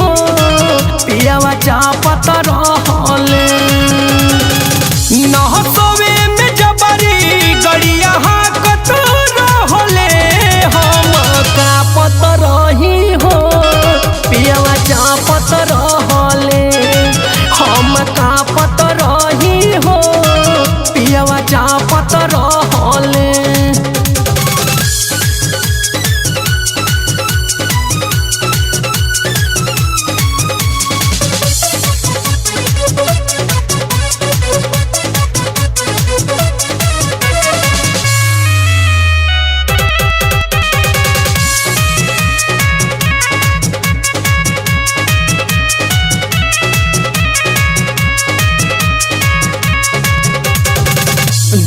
हो पियावा चापत रहले। नहसवे में जबरी गड़िया हाकत रहले हम कापत रही हो पियावा चापत रहले। हम कापत रही हो पियावा चापत रहले।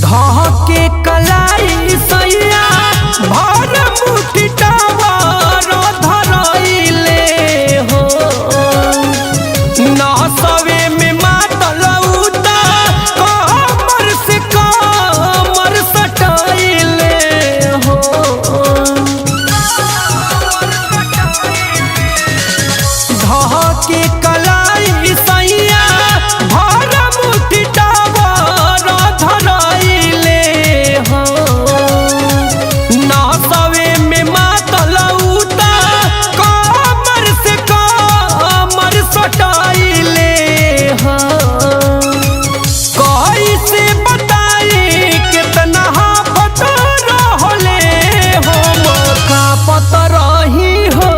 धके कलाई सैया भर मुठी टावर धरइले हो। नहसवे में मातल उता कमर से कमर सटाइले हो। धके कलाई सैया भर मुठी टावर धरइले हो। नहसवे में मातल उता कमर से कमर सटाइले हो। कैसे बताई कितना हाफत रहले हम कापत रही हो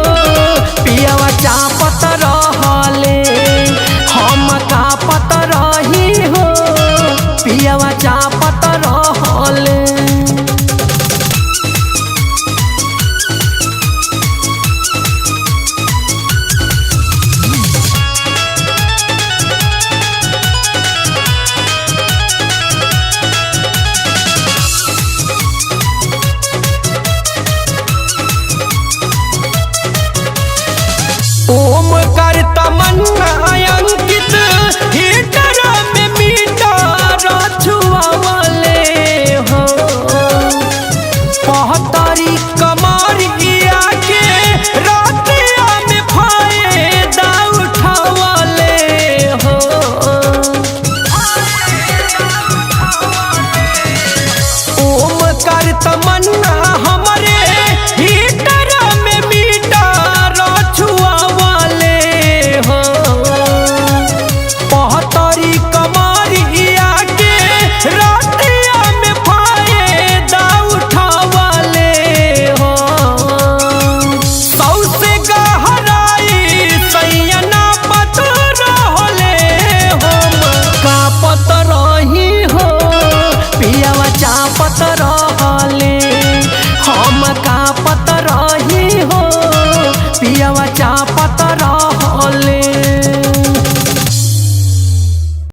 पियावा चापत रहले। हम कापत रही हो पियावा चापत रहले। ओम कर तमन्ना